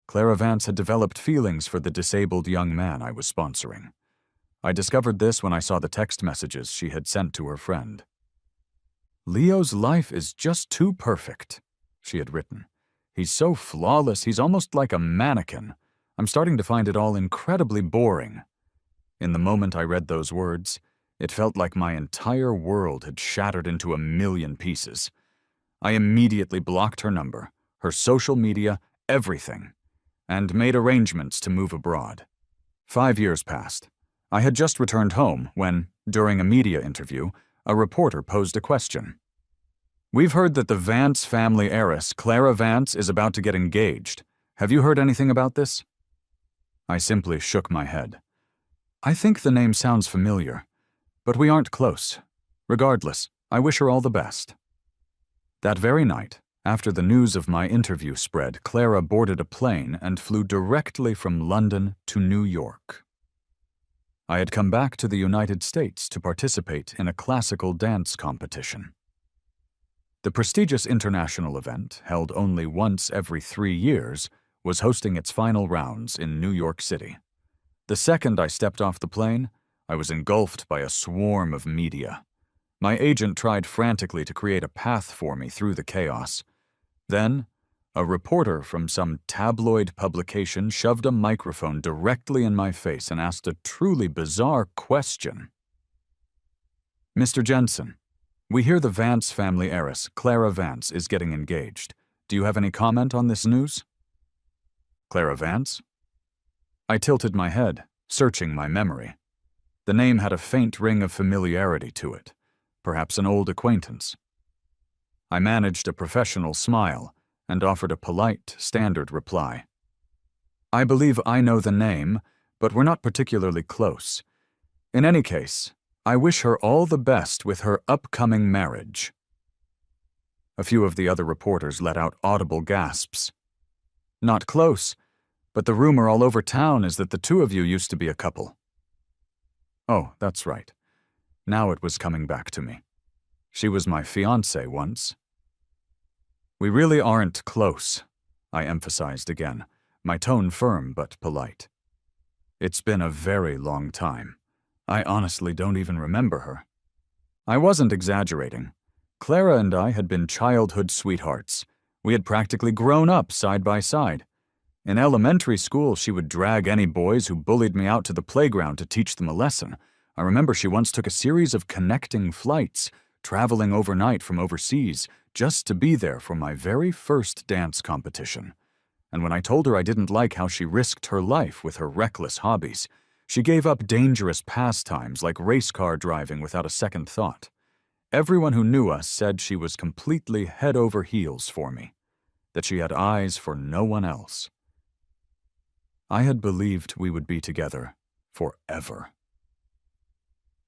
Clara Vance had developed feelings for the disabled young man I was sponsoring. I discovered this when I saw the text messages she had sent to her friend. "Leo's life is just too perfect," she had written. "He's so flawless, he's almost like a mannequin. I'm starting to find it all incredibly boring." In the moment I read those words, it felt like my entire world had shattered into a million pieces. I immediately blocked her number, her social media, everything, and made arrangements to move abroad. 5 years passed. I had just returned home when, during a media interview, a reporter posed a question. "We've heard that the Vance family heiress, Clara Vance, is about to get engaged. Have you heard anything about this?" I simply shook my head. "I think the name sounds familiar, but we aren't close. Regardless, I wish her all the best." That very night, after the news of my interview spread, Clara boarded a plane and flew directly from London to New York. I had come back to the United States to participate in a classical dance competition. The prestigious international event, held only once every 3 years, was hosting its final rounds in New York City. The second I stepped off the plane, I was engulfed by a swarm of media. My agent tried frantically to create a path for me through the chaos. Then, a reporter from some tabloid publication shoved a microphone directly in my face and asked a truly bizarre question. "Mr. Jensen, we hear the Vance family heiress, Clara Vance, is getting engaged. Do you have any comment on this news?" "Clara Vance?" I tilted my head, searching my memory. The name had a faint ring of familiarity to it, perhaps an old acquaintance. I managed a professional smile and offered a polite, standard reply. "I believe I know the name, but we're not particularly close. In any case, I wish her all the best with her upcoming marriage." A few of the other reporters let out audible gasps. "Not close, but the rumor all over town is that the two of you used to be a couple." Oh, that's right. Now it was coming back to me. She was my fiancée once. "We really aren't close," I emphasized again, my tone firm but polite. "It's been a very long time. I honestly don't even remember her." I wasn't exaggerating. Clara and I had been childhood sweethearts. We had practically grown up side by side. In elementary school, she would drag any boys who bullied me out to the playground to teach them a lesson. I remember she once took a series of connecting flights, traveling overnight from overseas, just to be there for my very first dance competition. And when I told her I didn't like how she risked her life with her reckless hobbies, she gave up dangerous pastimes like race car driving without a second thought. Everyone who knew us said she was completely head over heels for me, that she had eyes for no one else. I had believed we would be together forever.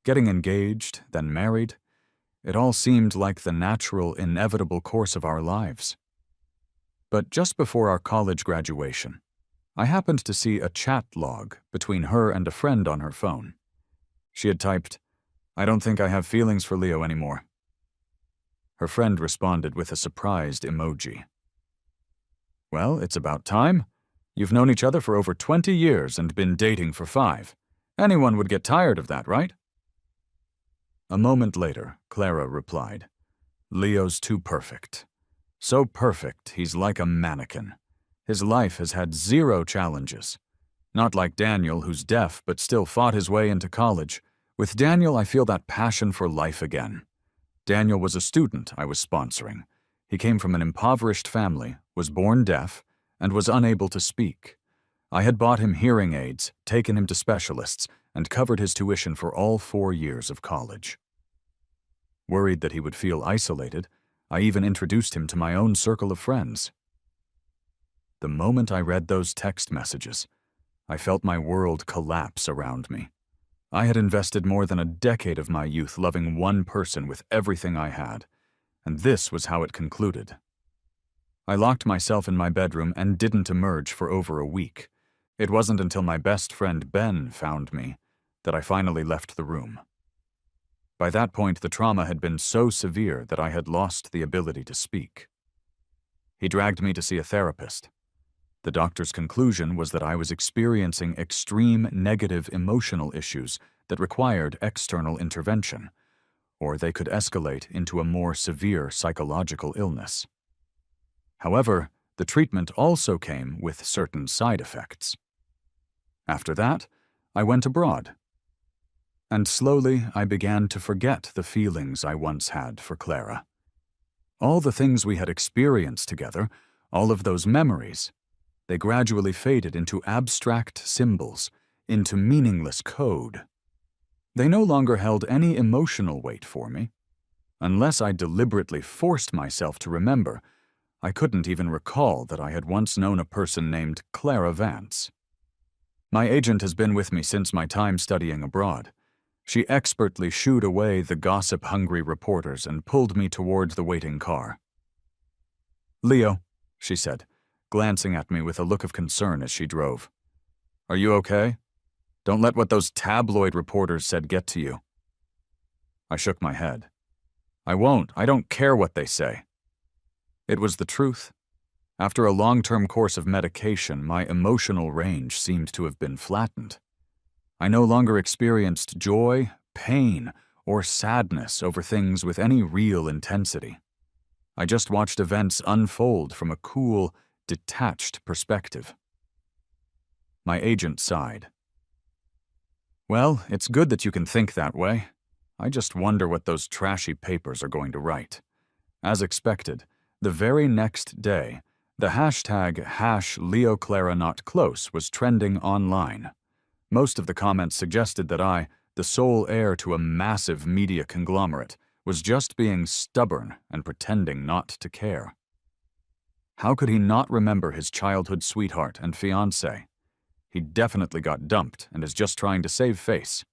Getting engaged, then married, it all seemed like the natural, inevitable course of our lives. But just before our college graduation, I happened to see a chat log between her and a friend on her phone. She had typed, "I don't think I have feelings for Leo anymore." Her friend responded with a surprised emoji. "Well, it's about time. You've known each other for over 20 years and been dating for 5. Anyone would get tired of that, right?" A moment later, Clara replied, "Leo's too perfect. So perfect, he's like a mannequin. His life has had 0 challenges. Not like Daniel, who's deaf but still fought his way into college. With Daniel, I feel that passion for life again. Daniel was a student I was sponsoring. He came from an impoverished family, was born deaf, and was unable to speak. I had bought him hearing aids, taken him to specialists, and covered his tuition for all 4 years of college. Worried that he would feel isolated, I even introduced him to my own circle of friends. The moment I read those text messages, I felt my world collapse around me. I had invested more than a decade of my youth loving one person with everything I had, and this was how it concluded. I locked myself in my bedroom and didn't emerge for over a week. It wasn't until my best friend Ben found me that I finally left the room. By that point, the trauma had been so severe that I had lost the ability to speak. He dragged me to see a therapist. The doctor's conclusion was that I was experiencing extreme negative emotional issues that required external intervention, or they could escalate into a more severe psychological illness. However, the treatment also came with certain side effects. After that, I went abroad. And slowly I began to forget the feelings I once had for Clara. All the things we had experienced together, all of those memories, they gradually faded into abstract symbols, into meaningless code. They no longer held any emotional weight for me. Unless I deliberately forced myself to remember, I couldn't even recall that I had once known a person named Clara Vance. My agent has been with me since my time studying abroad. She expertly shooed away the gossip-hungry reporters and pulled me toward the waiting car. "Leo," she said, glancing at me with a look of concern as she drove. "Are you okay? Don't let what those tabloid reporters said get to you." I shook my head. "I won't. I don't care what they say." It was the truth. After a long-term course of medication, my emotional range seemed to have been flattened. I no longer experienced joy, pain, or sadness over things with any real intensity. I just watched events unfold from a cool, detached perspective. My agent sighed. "Well, it's good that you can think that way. I just wonder what those trashy papers are going to write." As expected, the very next day, the hashtag #LeoClaraNotClose was trending online. Most of the comments suggested that I, the sole heir to a massive media conglomerate, was just being stubborn and pretending not to care. How could he not remember his childhood sweetheart and fiancée? He definitely got dumped and is just trying to save face.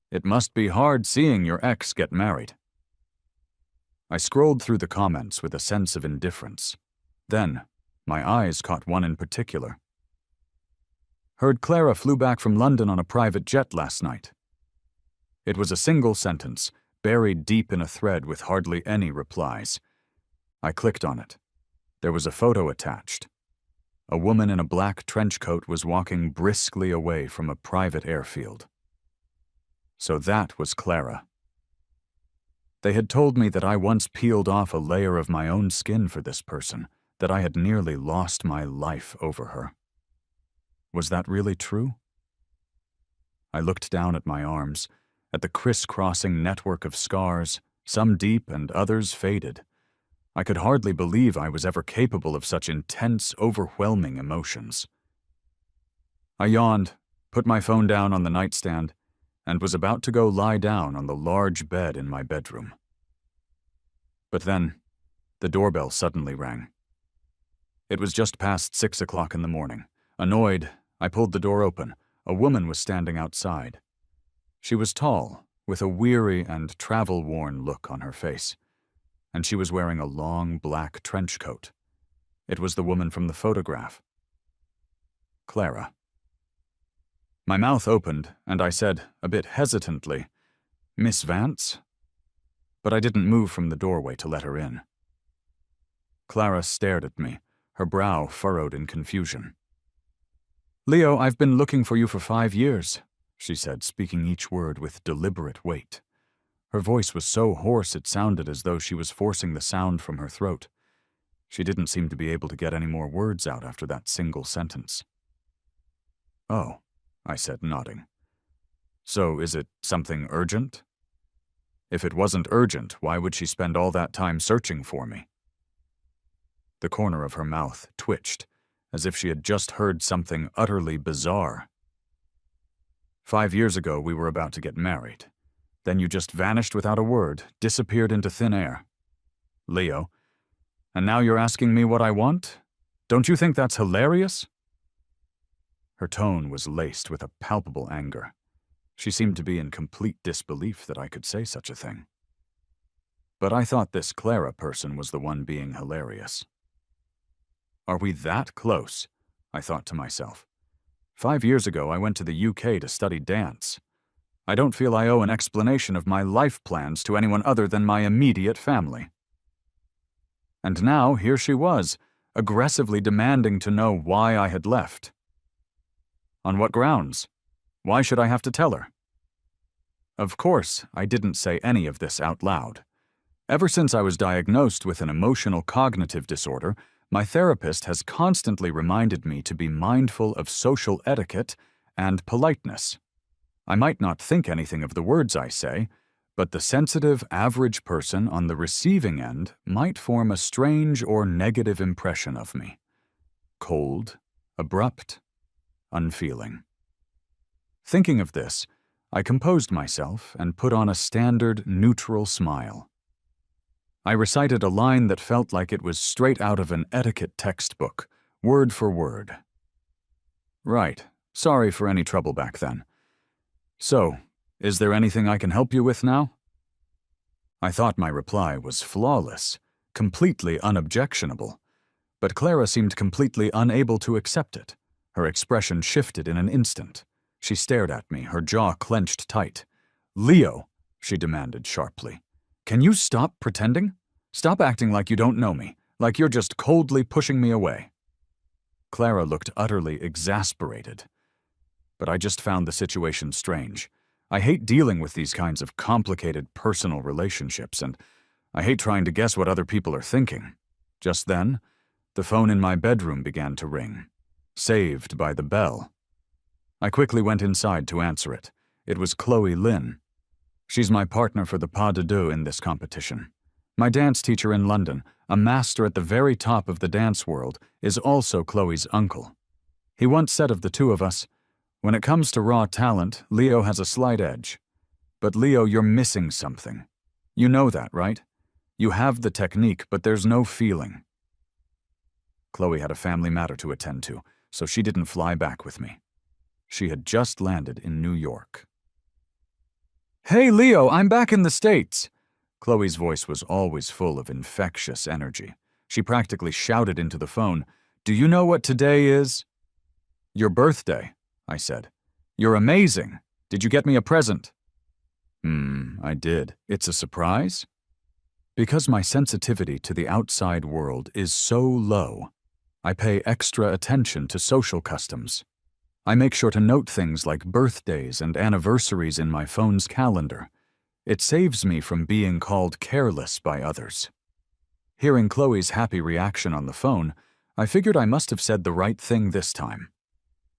It must be hard seeing your ex get married. I scrolled through the comments with a sense of indifference. Then, my eyes caught one in particular. "Heard Clara flew back from London on a private jet last night." It was a single sentence, buried deep in a thread with hardly any replies. I clicked on it. There was a photo attached. A woman in a black trench coat was walking briskly away from a private airfield. So that was Clara. They had told me that I once peeled off a layer of my own skin for this person, that I had nearly lost my life over her. Was that really true? I looked down at my arms, at the crisscrossing network of scars, some deep and others faded. I could hardly believe I was ever capable of such intense, overwhelming emotions. I yawned, put my phone down on the nightstand, and was about to go lie down on the large bed in my bedroom. But then, the doorbell suddenly rang. It was just past 6 o'clock in the morning. Annoyed, I pulled the door open. A woman was standing outside. She was tall, with a weary and travel-worn look on her face, and she was wearing a long black trench coat. It was the woman from the photograph. Clara. My mouth opened, and I said, a bit hesitantly, "Miss Vance?" But I didn't move from the doorway to let her in. Clara stared at me, her brow furrowed in confusion. "Leo, I've been looking for you for 5 years," she said, speaking each word with deliberate weight. Her voice was so hoarse it sounded as though she was forcing the sound from her throat. She didn't seem to be able to get any more words out after that single sentence. "Oh," I said, nodding. "So is it something urgent?" If it wasn't urgent, why would she spend all that time searching for me? The corner of her mouth twitched, as if she had just heard something utterly bizarre. 5 years ago, we were about to get married. Then you just vanished without a word, disappeared into thin air. Leo, and now you're asking me what I want? Don't you think that's hilarious?" Her tone was laced with a palpable anger. She seemed to be in complete disbelief that I could say such a thing. But I thought this Clara person was the one being hilarious. Are we that close? I thought to myself. 5 years ago, I went to the UK to study dance. I don't feel I owe an explanation of my life plans to anyone other than my immediate family. And now, here she was, aggressively demanding to know why I had left. On what grounds? Why should I have to tell her? Of course, I didn't say any of this out loud. Ever since I was diagnosed with an emotional cognitive disorder, my therapist has constantly reminded me to be mindful of social etiquette and politeness. I might not think anything of the words I say, but the sensitive, average person on the receiving end might form a strange or negative impression of me. Cold, abrupt, unfeeling. Thinking of this, I composed myself and put on a standard, neutral smile. I recited a line that felt like it was straight out of an etiquette textbook, word for word. Right, sorry for any trouble back then. So, is there anything I can help you with now? I thought my reply was flawless, completely unobjectionable, but Clara seemed completely unable to accept it. Her expression shifted in an instant. She stared at me, her jaw clenched tight. "Leo," she demanded sharply, "can you stop pretending? Stop acting like you don't know me, like you're just coldly pushing me away." Clara looked utterly exasperated. But I just found the situation strange. I hate dealing with these kinds of complicated personal relationships, and I hate trying to guess what other people are thinking. Just then, the phone in my bedroom began to ring, saved by the bell. I quickly went inside to answer it. It was Khloe Lynn. She's my partner for the pas de deux in this competition. My dance teacher in London, a master at the very top of the dance world, is also Khloe's uncle. He once said of the two of us, "When it comes to raw talent, Leo has a slight edge. But Leo, you're missing something. You know that, right? You have the technique, but there's no feeling." Khloe had a family matter to attend to, so she didn't fly back with me. She had just landed in New York. "Hey, Leo, I'm back in the States." Khloe's voice was always full of infectious energy. She practically shouted into the phone, "Do you know what today is?" "Your birthday," I said. "You're amazing. Did you get me a present?" I did. It's a surprise?" Because my sensitivity to the outside world is so low, I pay extra attention to social customs. I make sure to note things like birthdays and anniversaries in my phone's calendar. It saves me from being called careless by others. Hearing Khloe's happy reaction on the phone, I figured I must have said the right thing this time.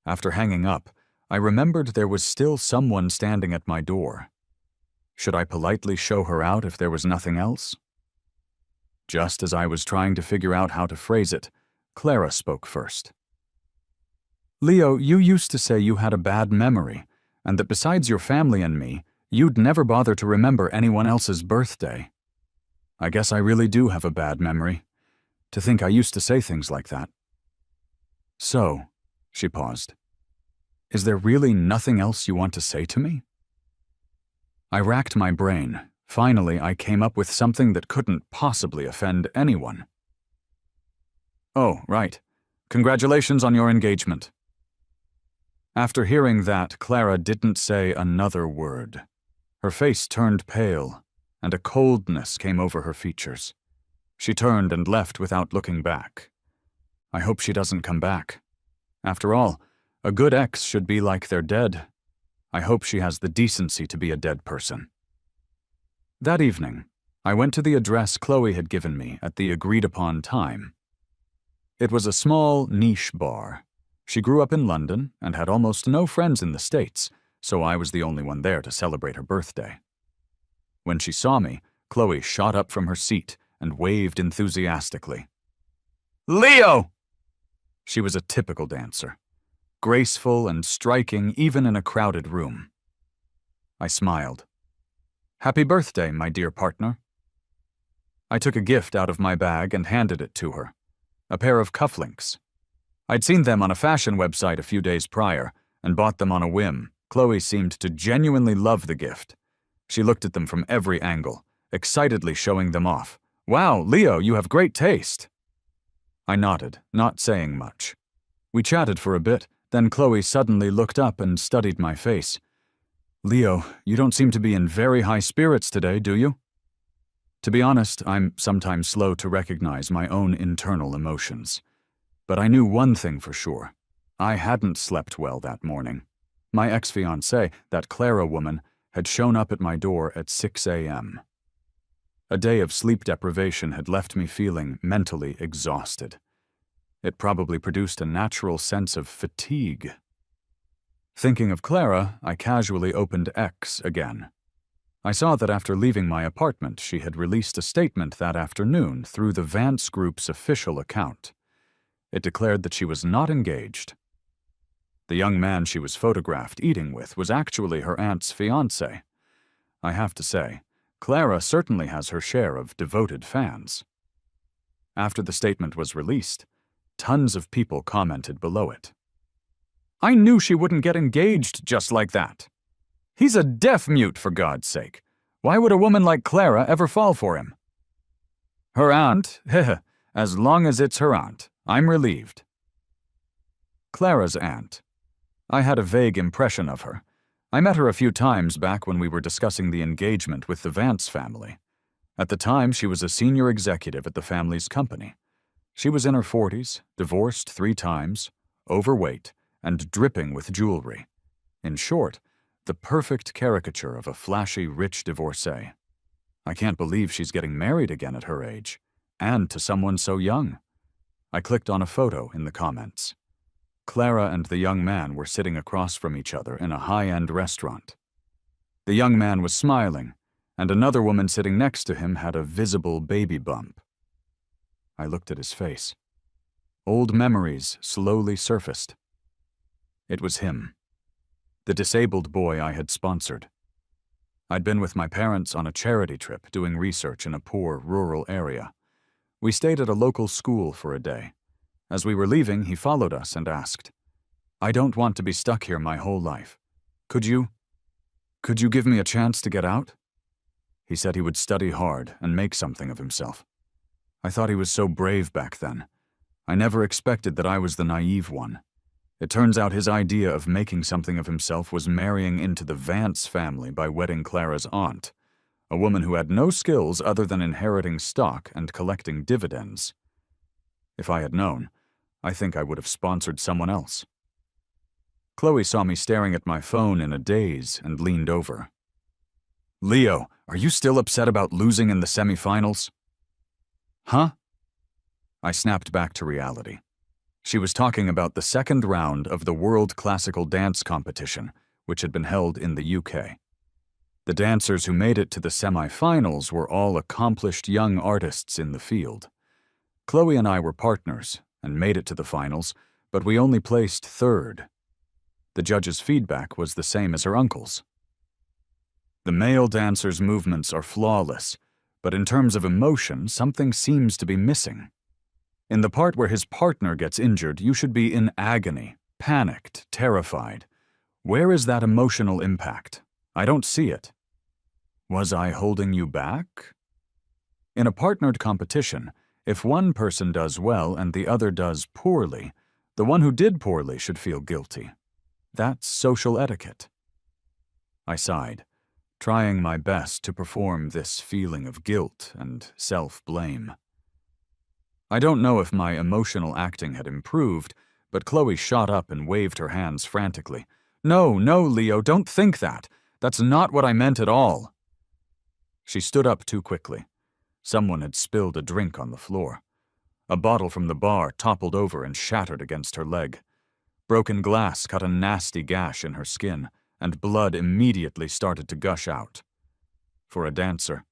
After hanging up, I remembered there was still someone standing at my door. Should I politely show her out if there was nothing else? Just as I was trying to figure out how to phrase it, Clara spoke first. "Leo, you used to say you had a bad memory, and that besides your family and me, you'd never bother to remember anyone else's birthday. I guess I really do have a bad memory. To think I used to say things like that." "So," she paused, "is there really nothing else you want to say to me?" I racked my brain. Finally, I came up with something that couldn't possibly offend anyone. "Oh, right. Congratulations on your engagement." After hearing that, Clara didn't say another word. Her face turned pale, and a coldness came over her features. She turned and left without looking back. I hope she doesn't come back. After all, a good ex should be like they're dead. I hope she has the decency to be a dead person. That evening, I went to the address Khloe had given me at the agreed-upon time. It was a small, niche bar. She grew up in London and had almost no friends in the States, so I was the only one there to celebrate her birthday. When she saw me, Khloe shot up from her seat and waved enthusiastically. "Leo!" She was a typical dancer, graceful and striking even in a crowded room. I smiled. "Happy birthday, my dear partner." I took a gift out of my bag and handed it to her. A pair of cufflinks. I'd seen them on a fashion website a few days prior and bought them on a whim. Khloe seemed to genuinely love the gift. She looked at them from every angle, excitedly showing them off. "Wow, Leo, you have great taste." I nodded, not saying much. We chatted for a bit, then Khloe suddenly looked up and studied my face. "Leo, you don't seem to be in very high spirits today, do you?" To be honest, I'm sometimes slow to recognize my own internal emotions. But I knew one thing for sure. I hadn't slept well that morning. My ex-fiancée, that Clara woman, had shown up at my door at 6 a.m. A day of sleep deprivation had left me feeling mentally exhausted. It probably produced a natural sense of fatigue. Thinking of Clara, I casually opened X again. I saw that after leaving my apartment, she had released a statement that afternoon through the Vance Group's official account. It declared that she was not engaged. The young man she was photographed eating with was actually her aunt's fiancé. I have to say, Clara certainly has her share of devoted fans. After the statement was released, tons of people commented below it. "I knew she wouldn't get engaged just like that. He's a deaf-mute, for God's sake. Why would a woman like Clara ever fall for him? Her aunt, heh, as long as it's her aunt, I'm relieved." Clara's aunt. I had a vague impression of her. I met her a few times back when we were discussing the engagement with the Vance family. At the time, she was a senior executive at the family's company. She was in her 40s, divorced 3 times, overweight, and dripping with jewelry. In short, the perfect caricature of a flashy, rich divorcee. I can't believe she's getting married again at her age, and to someone so young. I clicked on a photo in the comments. Clara and the young man were sitting across from each other in a high-end restaurant. The young man was smiling, and another woman sitting next to him had a visible baby bump. I looked at his face. Old memories slowly surfaced. It was him, the disabled boy I had sponsored. I'd been with my parents on a charity trip doing research in a poor, rural area. We stayed at a local school for a day. As we were leaving, he followed us and asked, "I don't want to be stuck here my whole life. Could you give me a chance to get out?" He said he would study hard and make something of himself. I thought he was so brave back then. I never expected that I was the naive one. It turns out his idea of making something of himself was marrying into the Vance family by wedding Clara's aunt, a woman who had no skills other than inheriting stock and collecting dividends. If I had known, I think I would have sponsored someone else. Khloe saw me staring at my phone in a daze and leaned over. "Leo, are you still upset about losing in the semifinals?" "Huh?" I snapped back to reality. She was talking about the second round of the World Classical Dance Competition, which had been held in the UK. The dancers who made it to the semifinals were all accomplished young artists in the field. Khloe and I were partners and made it to the finals, but we only placed 3rd. The judges' feedback was the same as her uncle's. "The male dancer's movements are flawless, but in terms of emotion, something seems to be missing. In the part where his partner gets injured, you should be in agony, panicked, terrified. Where is that emotional impact? I don't see it. Was I holding you back?" In a partnered competition, if one person does well and the other does poorly, the one who did poorly should feel guilty. That's social etiquette. I sighed, trying my best to perform this feeling of guilt and self-blame. I don't know if my emotional acting had improved, but Khloe shot up and waved her hands frantically. No, Leo, don't think that. That's not what I meant at all." She stood up too quickly. Someone had spilled a drink on the floor. A bottle from the bar toppled over and shattered against her leg. Broken glass cut a nasty gash in her skin, and blood immediately started to gush out. For a dancer,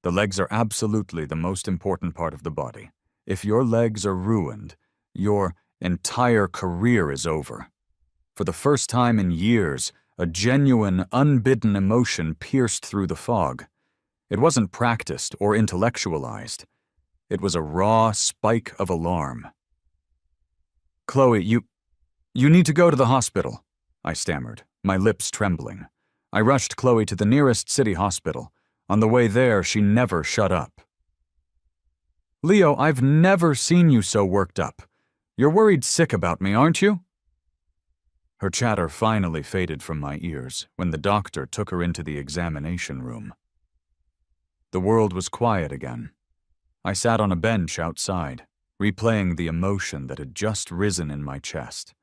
the legs are absolutely the most important part of the body. If your legs are ruined, your entire career is over. For the first time in years, a genuine, unbidden emotion pierced through the fog. It wasn't practiced or intellectualized. It was a raw spike of alarm. "Khloe, you need to go to the hospital," I stammered, my lips trembling. I rushed Khloe to the nearest city hospital. On the way there, she never shut up. "Leo, I've never seen you so worked up. You're worried sick about me, aren't you?" Her chatter finally faded from my ears when the doctor took her into the examination room. The world was quiet again. I sat on a bench outside, replaying the emotion that had just risen in my chest.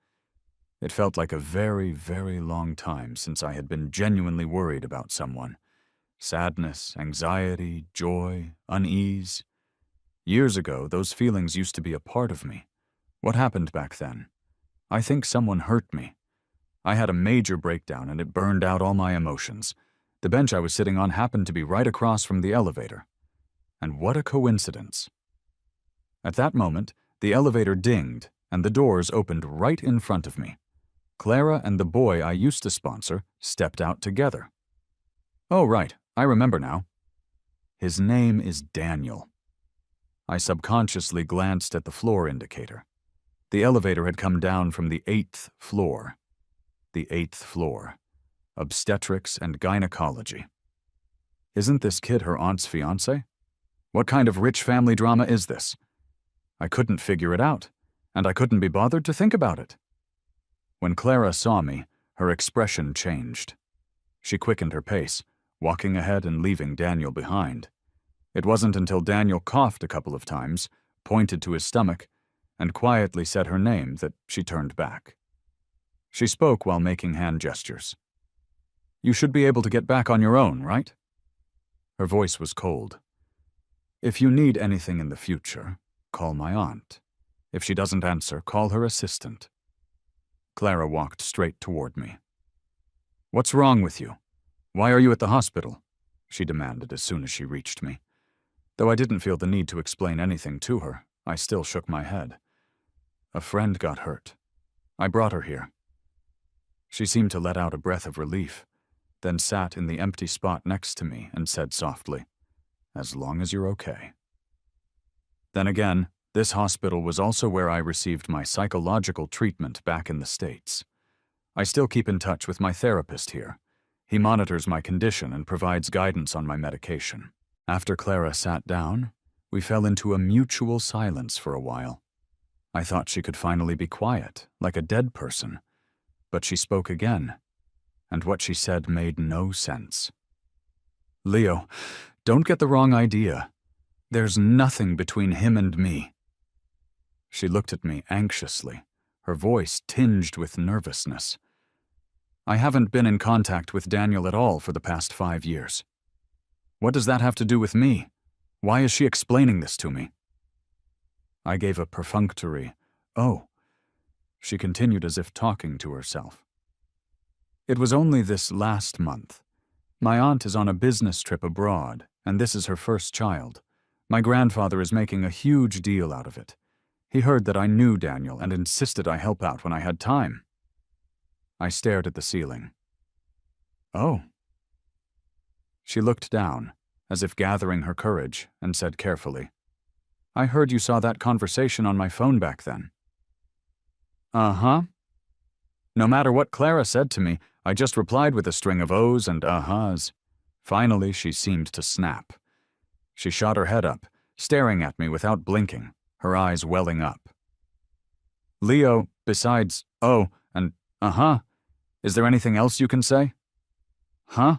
It felt like a very, very long time since I had been genuinely worried about someone. Sadness, anxiety, joy, unease. Years ago, those feelings used to be a part of me. What happened back then? I think someone hurt me. I had a major breakdown and it burned out all my emotions. The bench I was sitting on happened to be right across from the elevator. And what a coincidence. At that moment, the elevator dinged and the doors opened right in front of me. Clara and the boy I used to sponsor stepped out together. Oh, right, I remember now. His name is Daniel. I subconsciously glanced at the floor indicator. The elevator had come down from the 8th floor. The 8th floor. Obstetrics and gynecology. Isn't this kid her aunt's fiancé? What kind of rich family drama is this? I couldn't figure it out, and I couldn't be bothered to think about it. When Clara saw me, her expression changed. She quickened her pace, walking ahead and leaving Daniel behind. It wasn't until Daniel coughed a couple of times, pointed to his stomach, and quietly said her name that she turned back. She spoke while making hand gestures. You should be able to get back on your own, right? Her voice was cold. If you need anything in the future, call my aunt. If she doesn't answer, call her assistant. Clara walked straight toward me. What's wrong with you? Why are you at the hospital? She demanded as soon as she reached me. Though I didn't feel the need to explain anything to her, I still shook my head. A friend got hurt. I brought her here. She seemed to let out a breath of relief, then sat in the empty spot next to me and said softly, "As long as you're okay." Then again, this hospital was also where I received my psychological treatment back in the States. I still keep in touch with my therapist here. He monitors my condition and provides guidance on my medication. After Clara sat down, we fell into a mutual silence for a while. I thought she could finally be quiet, like a dead person, but she spoke again, and what she said made no sense. Leo, don't get the wrong idea. There's nothing between him and me. She looked at me anxiously, her voice tinged with nervousness. I haven't been in contact with Daniel at all for the past 5 years. What does that have to do with me? Why is she explaining this to me? I gave a perfunctory, "Oh." She continued as if talking to herself. It was only this last month. My aunt is on a business trip abroad, and this is her first child. My grandfather is making a huge deal out of it. He heard that I knew Daniel and insisted I help out when I had time. I stared at the ceiling. Oh. She looked down, as if gathering her courage, and said carefully, I heard you saw that conversation on my phone back then. Uh-huh. No matter what Clara said to me, I just replied with a string of ohs and uh-huhs. Finally, she seemed to snap. She shot her head up, staring at me without blinking, her eyes welling up. Leo, besides oh and uh-huh, is there anything else you can say? Huh?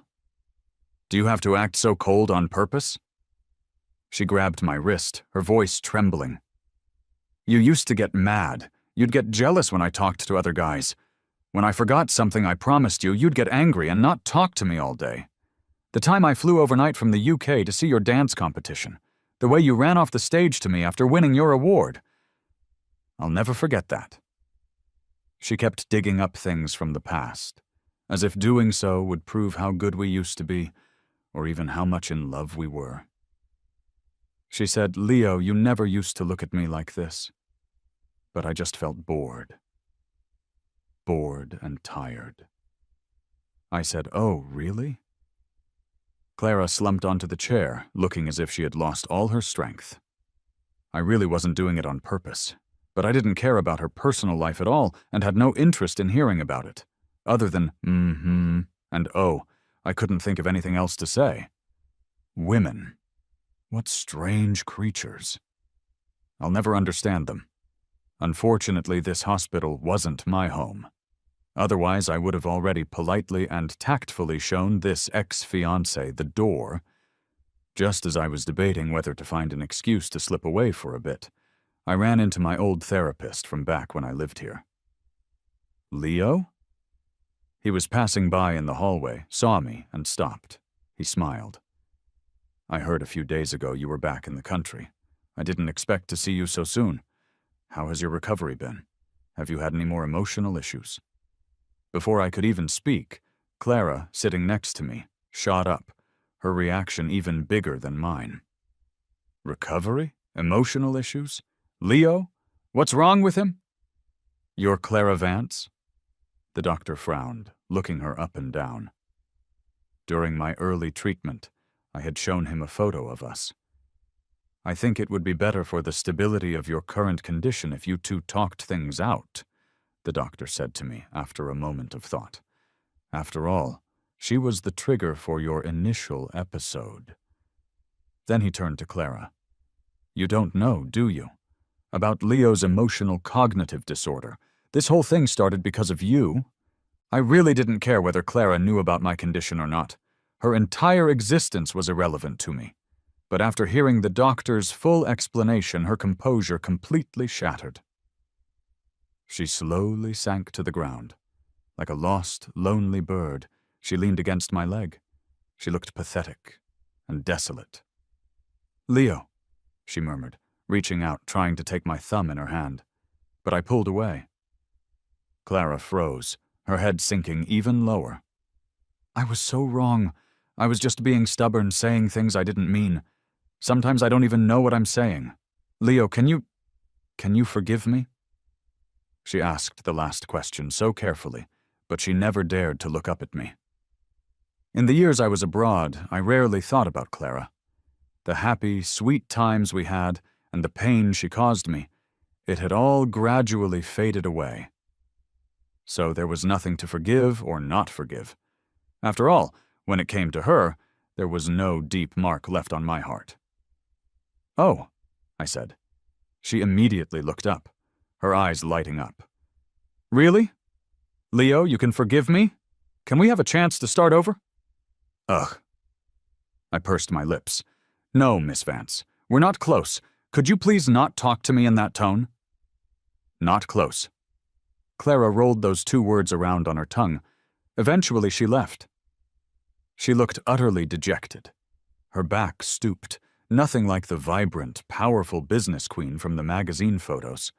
Do you have to act so cold on purpose? She grabbed my wrist, her voice trembling. You used to get mad. You'd get jealous when I talked to other guys. When I forgot something I promised you, you'd get angry and not talk to me all day. The time I flew overnight from the UK to see your dance competition. The way you ran off the stage to me after winning your award. I'll never forget that. She kept digging up things from the past, as if doing so would prove how good we used to be, or even how much in love we were. She said, Leo, you never used to look at me like this. But I just felt bored. Bored and tired. I said, oh, really? Clara slumped onto the chair, looking as if she had lost all her strength. I really wasn't doing it on purpose, but I didn't care about her personal life at all and had no interest in hearing about it. Other than mm-hmm and oh, I couldn't think of anything else to say. Women. What strange creatures. I'll never understand them. Unfortunately, this hospital wasn't my home. Otherwise, I would have already politely and tactfully shown this ex-fiancé the door. Just as I was debating whether to find an excuse to slip away for a bit, I ran into my old therapist from back when I lived here. Leo? He was passing by in the hallway, saw me, and stopped. He smiled. I heard a few days ago you were back in the country. I didn't expect to see you so soon. How has your recovery been? Have you had any more emotional issues? Before I could even speak, Clara, sitting next to me, shot up, her reaction even bigger than mine. Recovery? Emotional issues? Leo? What's wrong with him? You're Clara Vance? The doctor frowned, looking her up and down. During my early treatment, I had shown him a photo of us. I think it would be better for the stability of your current condition if you two talked things out, the doctor said to me after a moment of thought. After all, she was the trigger for your initial episode. Then he turned to Clara. You don't know, do you? About Leo's emotional cognitive disorder. This whole thing started because of you. I really didn't care whether Clara knew about my condition or not. Her entire existence was irrelevant to me. But after hearing the doctor's full explanation, her composure completely shattered. She slowly sank to the ground. Like a lost, lonely bird, she leaned against my leg. She looked pathetic and desolate. Leo, she murmured, reaching out, trying to take my thumb in her hand. But I pulled away. Clara froze, her head sinking even lower. I was so wrong. I was just being stubborn, saying things I didn't mean. Sometimes I don't even know what I'm saying. Leo, can you forgive me? She asked the last question so carefully, but she never dared to look up at me. In the years I was abroad, I rarely thought about Clara. The happy, sweet times we had, and the pain she caused me, it had all gradually faded away. So there was nothing to forgive or not forgive. After all, when it came to her, there was no deep mark left on my heart. Oh, I said. She immediately looked up, her eyes lighting up. Really? Leo, you can forgive me? Can we have a chance to start over? Ugh. I pursed my lips. No, Miss Vance, we're not close. Could you please not talk to me in that tone? Not close. Clara rolled those two words around on her tongue. Eventually she left. She looked utterly dejected. Her back stooped, nothing like the vibrant, powerful business queen from the magazine photos.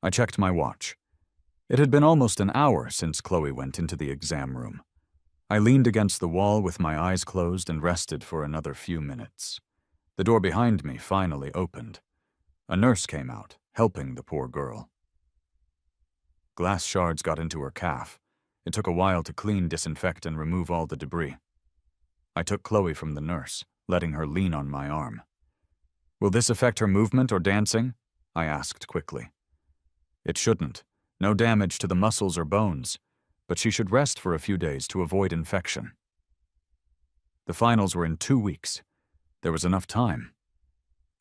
I checked my watch. It had been almost an hour since Khloe went into the exam room. I leaned against the wall with my eyes closed and rested for another few minutes. The door behind me finally opened. A nurse came out, helping the poor girl. Glass shards got into her calf. It took a while to clean, disinfect, and remove all the debris. I took Khloe from the nurse, letting her lean on my arm. Will this affect her movement or dancing? I asked quickly. It shouldn't. No damage to the muscles or bones, but she should rest for a few days to avoid infection. The finals were in 2 weeks. There was enough time.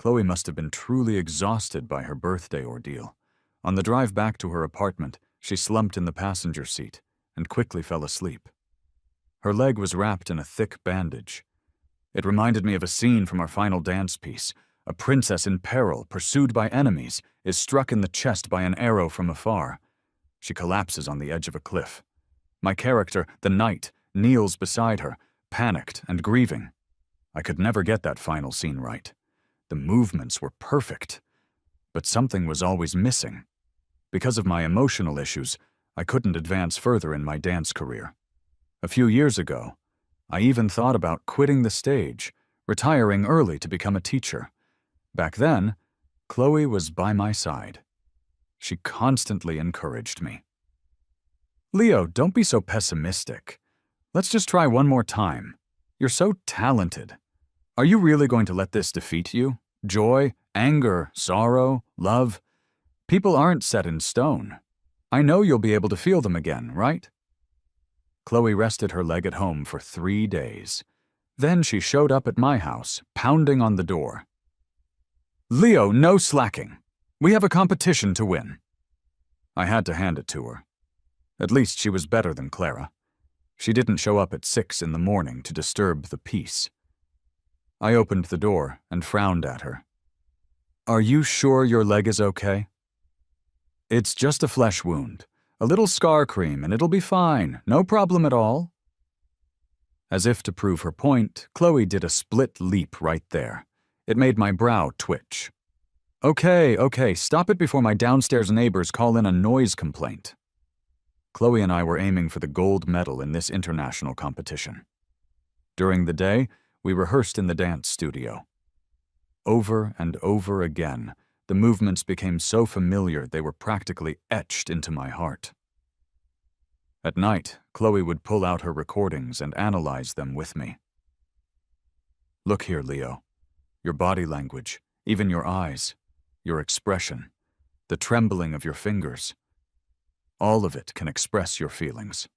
Khloe must have been truly exhausted by her birthday ordeal. On the drive back to her apartment, she slumped in the passenger seat and quickly fell asleep. Her leg was wrapped in a thick bandage. It reminded me of a scene from our final dance piece. A princess in peril, pursued by enemies, is struck in the chest by an arrow from afar. She collapses on the edge of a cliff. My character, the knight, kneels beside her, panicked and grieving. I could never get that final scene right. The movements were perfect, but something was always missing. Because of my emotional issues, I couldn't advance further in my dance career. A few years ago, I even thought about quitting the stage, retiring early to become a teacher. Back then, Khloe was by my side. She constantly encouraged me. Leo, don't be so pessimistic. Let's just try one more time. You're so talented. Are you really going to let this defeat you? Joy, anger, sorrow, love? People aren't set in stone. I know you'll be able to feel them again, right? Khloe rested her leg at home for 3 days. Then she showed up at my house, pounding on the door. Leo, no slacking. We have a competition to win. I had to hand it to her. At least she was better than Clara. She didn't show up at 6 in the morning to disturb the peace. I opened the door and frowned at her. "Are you sure your leg is okay?" "It's just a flesh wound. A little scar cream and it'll be fine. No problem at all." As if to prove her point, Khloe did a split leap right there. It made my brow twitch. Okay, stop it before my downstairs neighbors call in a noise complaint." Khloe and I were aiming for the gold medal in this international competition. During the day, we rehearsed in the dance studio. Over and over again, the movements became so familiar they were practically etched into my heart. At night, Khloe would pull out her recordings and analyze them with me. "Look here, Leo. Your body language, even your eyes, your expression, the trembling of your fingers. All of it can express your feelings."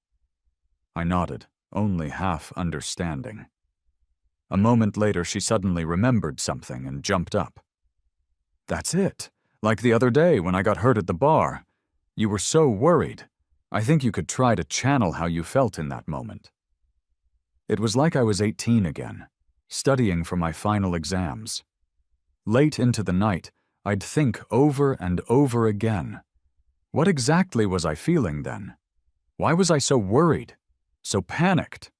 I nodded, only half understanding. A moment later, she suddenly remembered something and jumped up. "That's it. Like the other day when I got hurt at the bar. You were so worried. I think you could try to channel how you felt in that moment." It was like I was 18 again, studying for my final exams. Late into the night, I'd think over and over again. What exactly was I feeling then? Why was I so worried? So panicked?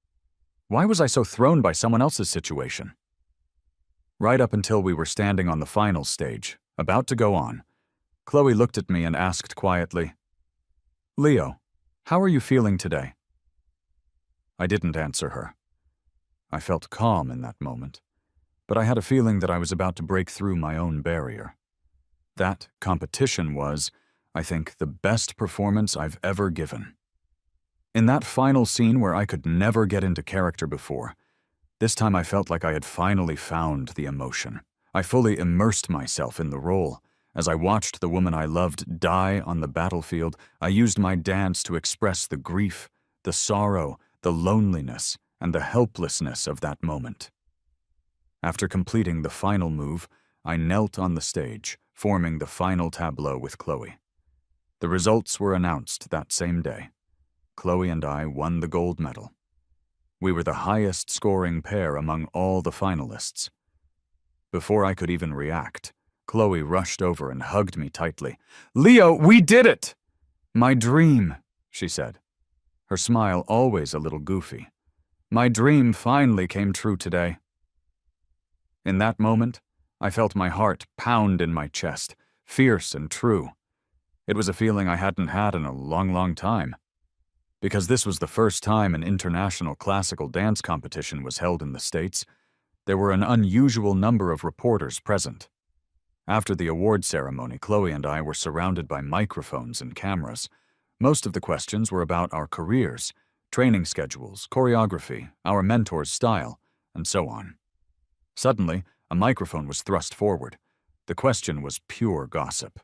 Why was I so thrown by someone else's situation? Right up until we were standing on the final stage, about to go on, Khloe looked at me and asked quietly, "Leo, how are you feeling today?" I didn't answer her. I felt calm in that moment, but I had a feeling that I was about to break through my own barrier. That competition was, I think, the best performance I've ever given. In that final scene where I could never get into character before, this time I felt like I had finally found the emotion. I fully immersed myself in the role. As I watched the woman I loved die on the battlefield, I used my dance to express the grief, the sorrow, the loneliness, and the helplessness of that moment. After completing the final move, I knelt on the stage, forming the final tableau with Khloe. The results were announced that same day. Khloe and I won the gold medal. We were the highest-scoring pair among all the finalists. Before I could even react, Khloe rushed over and hugged me tightly. "Leo, we did it!" "My dream," she said, her smile always a little goofy. "My dream finally came true today." In that moment, I felt my heart pound in my chest, fierce and true. It was a feeling I hadn't had in a long time. Because this was the first time an international classical dance competition was held in the States, there were an unusual number of reporters present. After the award ceremony, Khloe and I were surrounded by microphones and cameras. Most of the questions were about our careers, training schedules, choreography, our mentor's style, and so on. Suddenly, a microphone was thrust forward. The question was pure gossip.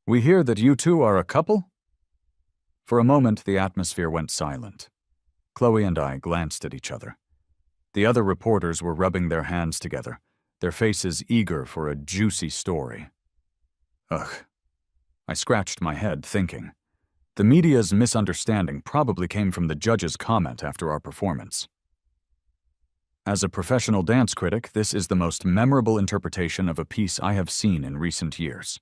"We hear that you two are a couple?" For a moment, the atmosphere went silent. Khloe and I glanced at each other. The other reporters were rubbing their hands together, their faces eager for a juicy story. Ugh. I scratched my head, thinking. The media's misunderstanding probably came from the judge's comment after our performance. As a professional dance critic, this is the most memorable interpretation of a piece I have seen in recent years.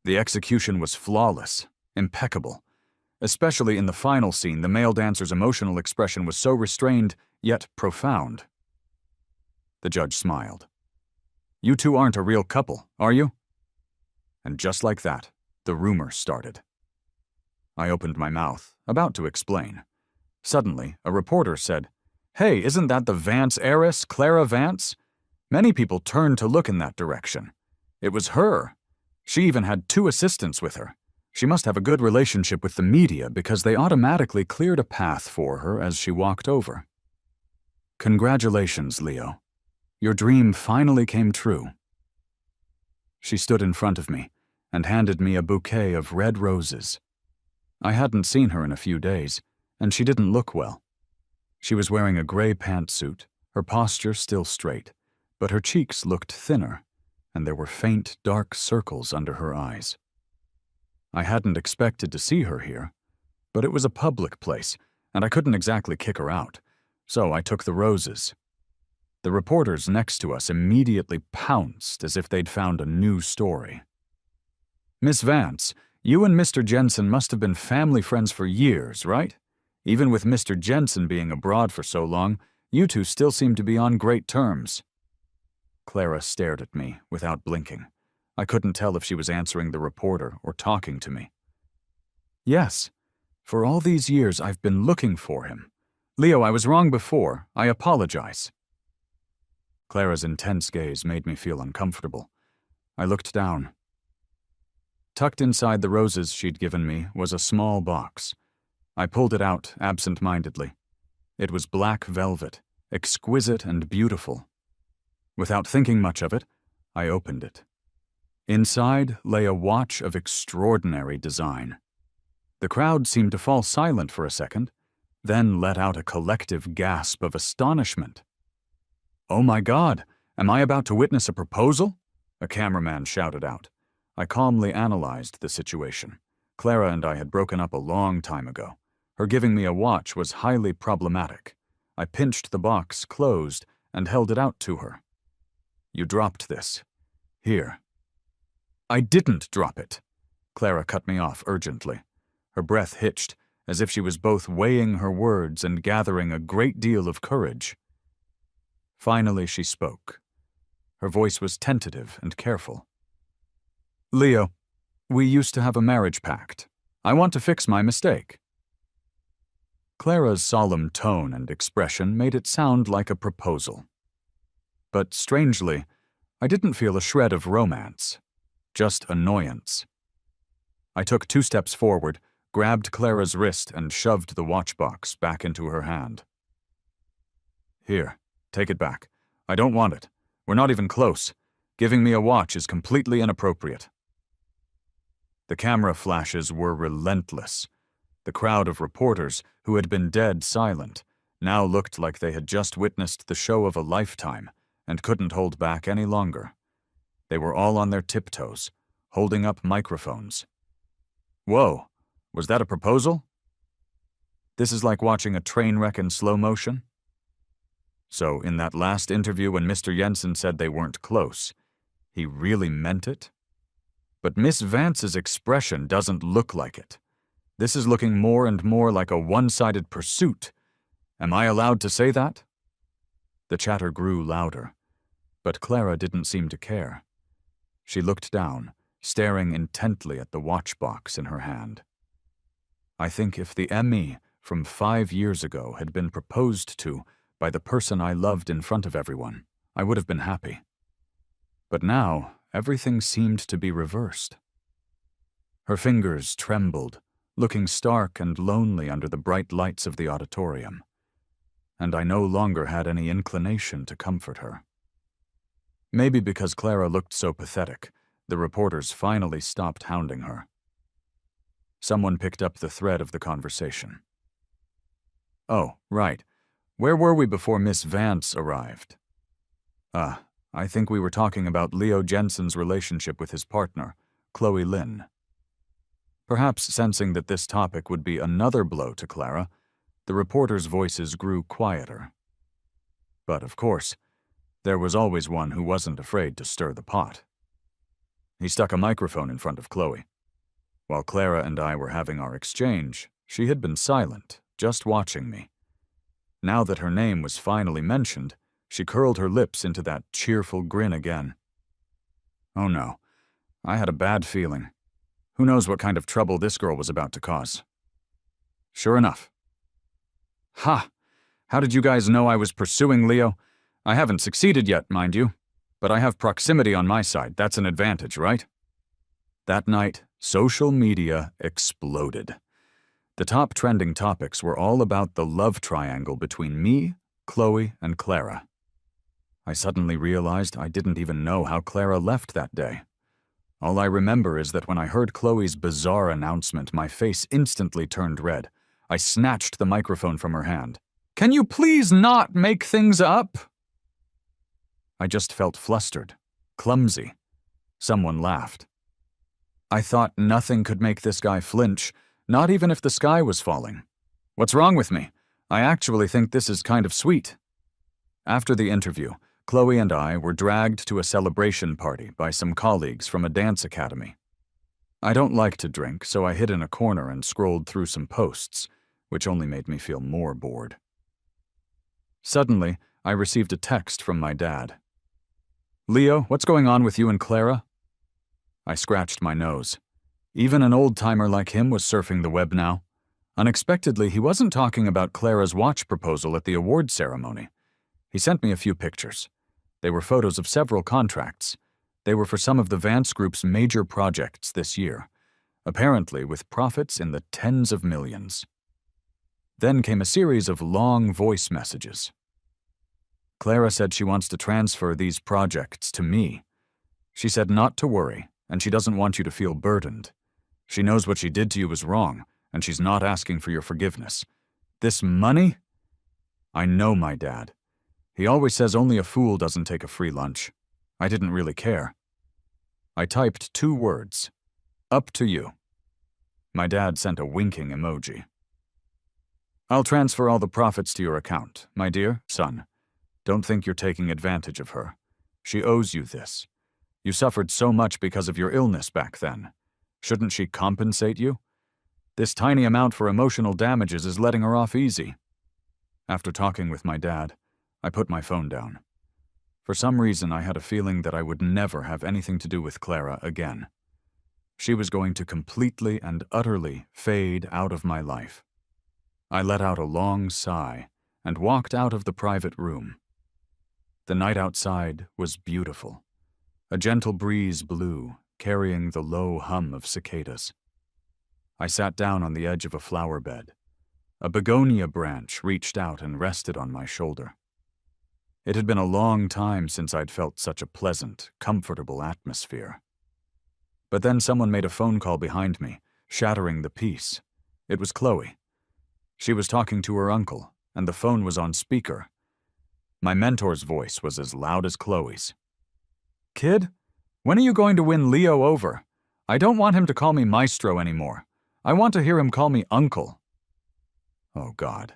The execution was flawless, impeccable. Especially in the final scene, the male dancer's emotional expression was so restrained, yet profound. The judge smiled. "You two aren't a real couple, are you?" And just like that, the rumor started. I opened my mouth, about to explain. Suddenly, a reporter said, "Hey, isn't that the Vance heiress, Clara Vance?" Many people turned to look in that direction. It was her. She even had 2 assistants with her. She must have a good relationship with the media because they automatically cleared a path for her as she walked over. "Congratulations, Leo. Your dream finally came true." She stood in front of me and handed me a bouquet of red roses. I hadn't seen her in a few days, and she didn't look well. She was wearing a gray pantsuit, her posture still straight, but her cheeks looked thinner, and there were faint, dark circles under her eyes. I hadn't expected to see her here, but it was a public place, and I couldn't exactly kick her out, so I took the roses. The reporters next to us immediately pounced as if they'd found a new story. "Miss Vance, you and Mr. Jensen must have been family friends for years, right? Even with Mr. Jensen being abroad for so long, you two still seem to be on great terms." Clara stared at me without blinking. I couldn't tell if she was answering the reporter or talking to me. "Yes. For all these years I've been looking for him. Leo, I was wrong before. I apologize." Clara's intense gaze made me feel uncomfortable. I looked down. Tucked inside the roses she'd given me was a small box. I pulled it out absent-mindedly. It was black velvet, exquisite and beautiful. Without thinking much of it, I opened it. Inside lay a watch of extraordinary design. The crowd seemed to fall silent for a second, then let out a collective gasp of astonishment. "Oh my God, am I about to witness a proposal?" a cameraman shouted out. I calmly analyzed the situation. Clara and I had broken up a long time ago. Her giving me a watch was highly problematic. I pinched the box closed and held it out to her. "You dropped this. Here." "I didn't drop it." Clara cut me off urgently. Her breath hitched, as if she was both weighing her words and gathering a great deal of courage. Finally she spoke. Her voice was tentative and careful. "Leo, we used to have a marriage pact. I want to fix my mistake." Clara's solemn tone and expression made it sound like a proposal. But strangely, I didn't feel a shred of romance, just annoyance. I took 2 steps forward, grabbed Clara's wrist and shoved the watch box back into her hand. "Here, take it back. I don't want it. We're not even close. Giving me a watch is completely inappropriate." The camera flashes were relentless. The crowd of reporters, who had been dead silent, now looked like they had just witnessed the show of a lifetime and couldn't hold back any longer. They were all on their tiptoes, holding up microphones. Whoa, was that a proposal? This is like watching a train wreck in slow motion. So in that last interview when Mr. Jensen said they weren't close, he really meant it? But Miss Vance's expression doesn't look like it. This is looking more and more like a one-sided pursuit. Am I allowed to say that? The chatter grew louder, but Clara didn't seem to care. She looked down, staring intently at the watch box in her hand. I think if the Emmy from 5 years ago had been proposed to by the person I loved in front of everyone, I would have been happy. But now, everything seemed to be reversed. Her fingers trembled, looking stark and lonely under the bright lights of the auditorium, and I no longer had any inclination to comfort her. Maybe because Clara looked so pathetic, the reporters finally stopped hounding her. Someone picked up the thread of the conversation. "Oh, right. Where were we before Miss Vance arrived?" I think we were talking about Leo Jensen's relationship with his partner, Khloe Lynn." Perhaps sensing that this topic would be another blow to Clara, the reporters' voices grew quieter. But, of course, there was always one who wasn't afraid to stir the pot. He stuck a microphone in front of Khloe. While Clara and I were having our exchange, she had been silent, just watching me. Now that her name was finally mentioned, she curled her lips into that cheerful grin again. Oh no, I had a bad feeling. Who knows what kind of trouble this girl was about to cause? Sure enough. "Ha! How did you guys know I was pursuing Leo? I haven't succeeded yet, mind you, but I have proximity on my side. That's an advantage, right?" That night, social media exploded. The top trending topics were all about the love triangle between me, Khloe, and Clara. I suddenly realized I didn't even know how Clara left that day. All I remember is that when I heard Khloe's bizarre announcement, my face instantly turned red. I snatched the microphone from her hand. "Can you please not make things up?" I just felt flustered, clumsy. Someone laughed. I thought nothing could make this guy flinch, not even if the sky was falling. What's wrong with me? I actually think this is kind of sweet. After the interview, Khloe and I were dragged to a celebration party by some colleagues from a dance academy. I don't like to drink, so I hid in a corner and scrolled through some posts, which only made me feel more bored. Suddenly, I received a text from my dad. "Leo, what's going on with you and Clara?" I scratched my nose. Even an old-timer like him was surfing the web now. Unexpectedly, he wasn't talking about Clara's watch proposal at the award ceremony. He sent me a few pictures. They were photos of several contracts. They were for some of the Vance Group's major projects this year, apparently with profits in the tens of millions. Then came a series of long voice messages. Clara said she wants to transfer these projects to me. She said not to worry, and she doesn't want you to feel burdened. She knows what she did to you was wrong, and she's not asking for your forgiveness. This money? I know my dad. He always says only a fool doesn't take a free lunch. I didn't really care. I typed 2 words. Up to you. My dad sent a winking emoji. I'll transfer all the profits to your account, my dear son. Don't think you're taking advantage of her. She owes you this. You suffered so much because of your illness back then. Shouldn't she compensate you? This tiny amount for emotional damages is letting her off easy. After talking with my dad, I put my phone down. For some reason, I had a feeling that I would never have anything to do with Clara again. She was going to completely and utterly fade out of my life. I let out a long sigh and walked out of the private room. The night outside was beautiful. A gentle breeze blew, carrying the low hum of cicadas. I sat down on the edge of a flower bed. A begonia branch reached out and rested on my shoulder. It had been a long time since I'd felt such a pleasant, comfortable atmosphere. But then someone made a phone call behind me, shattering the peace. It was Khloe. She was talking to her uncle, and the phone was on speaker. My mentor's voice was as loud as Khloe's. "Kid, when are you going to win Leo over? I don't want him to call me Maestro anymore. I want to hear him call me Uncle." Oh, God.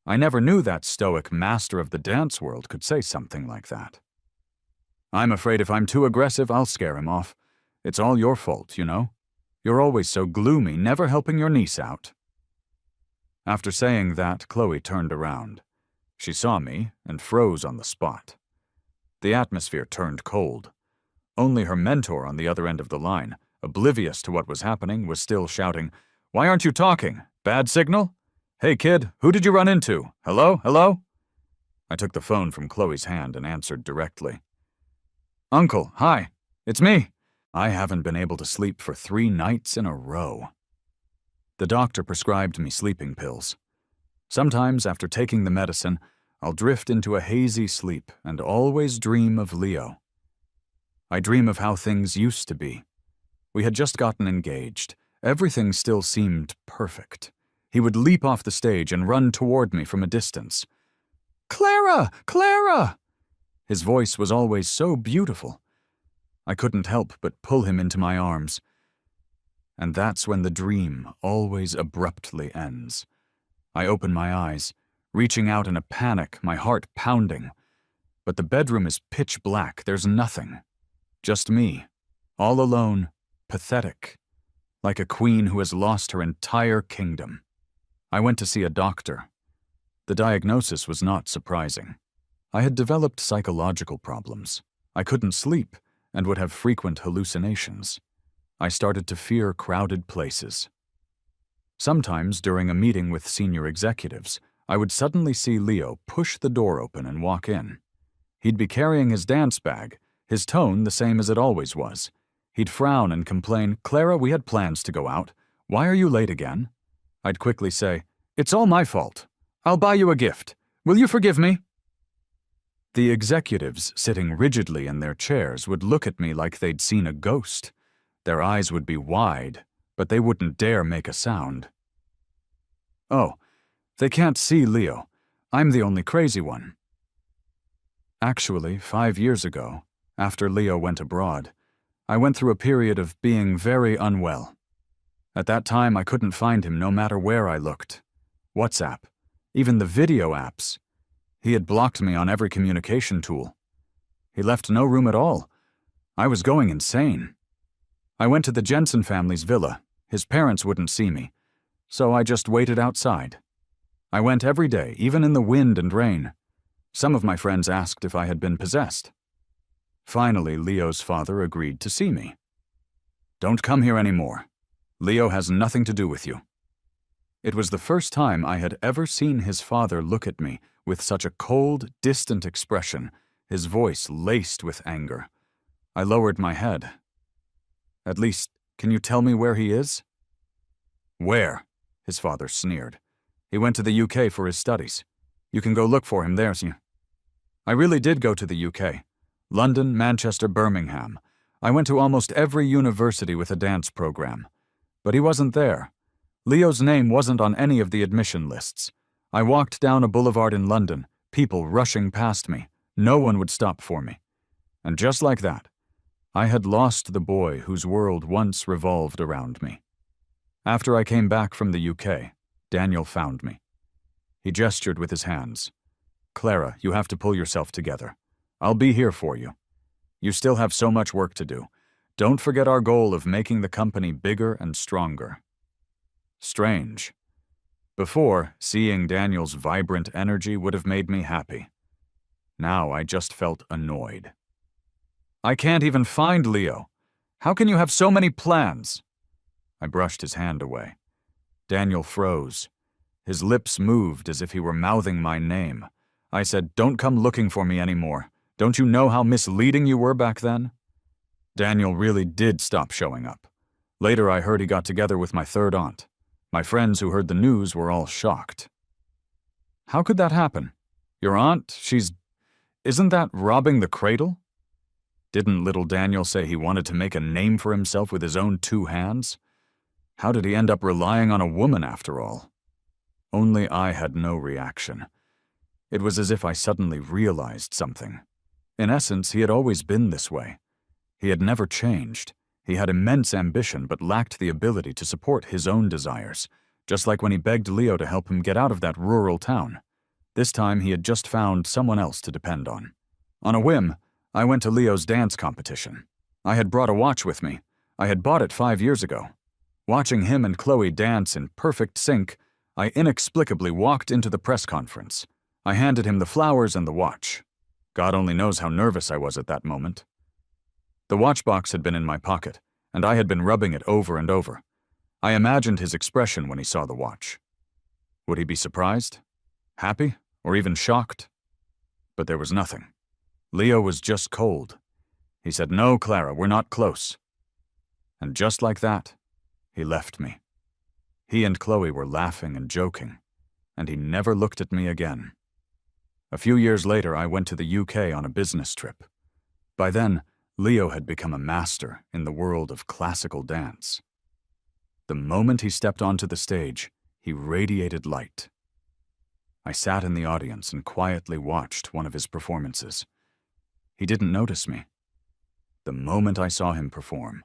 I never knew that stoic master of the dance world could say something like that. "I'm afraid if I'm too aggressive, I'll scare him off. It's all your fault, you know. You're always so gloomy, never helping your niece out." After saying that, Khloe turned around. She saw me and froze on the spot. The atmosphere turned cold. Only her mentor on the other end of the line, oblivious to what was happening, was still shouting, "Why aren't you talking? Bad signal? Hey kid, who did you run into? Hello? Hello?" I took the phone from Khloe's hand and answered directly. "Uncle, hi. It's me. I haven't been able to sleep for 3 nights in a row." The doctor prescribed me sleeping pills. Sometimes, after taking the medicine, I'll drift into a hazy sleep and always dream of Leo. I dream of how things used to be. We had just gotten engaged. Everything still seemed perfect. He would leap off the stage and run toward me from a distance. "Clara! Clara!" His voice was always so beautiful. I couldn't help but pull him into my arms. And that's when the dream always abruptly ends. I open my eyes, reaching out in a panic, my heart pounding. But the bedroom is pitch black, there's nothing. Just me, all alone, pathetic, like a queen who has lost her entire kingdom. I went to see a doctor. The diagnosis was not surprising. I had developed psychological problems. I couldn't sleep and would have frequent hallucinations. I started to fear crowded places. Sometimes, during a meeting with senior executives, I would suddenly see Leo push the door open and walk in. He'd be carrying his dance bag, his tone the same as it always was. He'd frown and complain, "Clara, we had plans to go out. Why are you late again?" I'd quickly say, "It's all my fault. I'll buy you a gift. Will you forgive me?" The executives, sitting rigidly in their chairs, would look at me like they'd seen a ghost. Their eyes would be wide, but they wouldn't dare make a sound. "Oh, they can't see Leo. I'm the only crazy one." Actually, 5 years ago, after Leo went abroad, I went through a period of being very unwell. At that time, I couldn't find him no matter where I looked. WhatsApp, even the video apps. He had blocked me on every communication tool. He left no room at all. I was going insane. I went to the Jensen family's villa. His parents wouldn't see me, so I just waited outside. I went every day, even in the wind and rain. Some of my friends asked if I had been possessed. Finally, Leo's father agreed to see me. "Don't come here anymore. Leo has nothing to do with you." It was the first time I had ever seen his father look at me with such a cold, distant expression, his voice laced with anger. I lowered my head. "At least, can you tell me where he is?" "Where?" his father sneered. "He went to the UK for his studies. You can go look for him there, see?" I really did go to the UK. London, Manchester, Birmingham. I went to almost every university with a dance program. But he wasn't there. Leo's name wasn't on any of the admission lists. I walked down a boulevard in London, people rushing past me. No one would stop for me. And just like that, I had lost the boy whose world once revolved around me. After I came back from the UK, Daniel found me. He gestured with his hands. "Clara, you have to pull yourself together. I'll be here for you. You still have so much work to do. Don't forget our goal of making the company bigger and stronger." Strange. Before, seeing Daniel's vibrant energy would have made me happy. Now I just felt annoyed. "I can't even find Leo. How can you have so many plans?" I brushed his hand away. Daniel froze. His lips moved as if he were mouthing my name. I said, "Don't come looking for me anymore. Don't you know how misleading you were back then?" Daniel really did stop showing up. Later I heard he got together with my third aunt. My friends who heard the news were all shocked. "How could that happen? Your aunt, isn't that robbing the cradle?" Didn't little Daniel say he wanted to make a name for himself with his own two hands? How did he end up relying on a woman after all? Only I had no reaction. It was as if I suddenly realized something. In essence, he had always been this way. He had never changed. He had immense ambition but lacked the ability to support his own desires, just like when he begged Leo to help him get out of that rural town. This time he had just found someone else to depend on. On a whim, I went to Leo's dance competition. I had brought a watch with me. I had bought it 5 years ago. Watching him and Khloe dance in perfect sync, I inexplicably walked into the press conference. I handed him the flowers and the watch. God only knows how nervous I was at that moment. The watch box had been in my pocket, and I had been rubbing it over and over. I imagined his expression when he saw the watch. Would he be surprised? Happy? Or even shocked? But there was nothing. Leo was just cold. He said, "No, Clara, we're not close." And just like that, he left me. He and Khloe were laughing and joking, and he never looked at me again. A few years later, I went to the UK on a business trip. By then, Leo had become a master in the world of classical dance. The moment he stepped onto the stage, he radiated light. I sat in the audience and quietly watched one of his performances. He didn't notice me. The moment I saw him perform,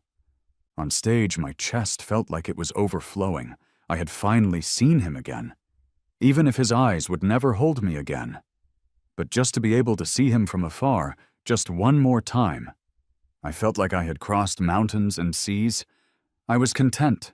on stage my chest felt like it was overflowing. I had finally seen him again. Even if his eyes would never hold me again. But just to be able to see him from afar, just one more time, I felt like I had crossed mountains and seas. I was content.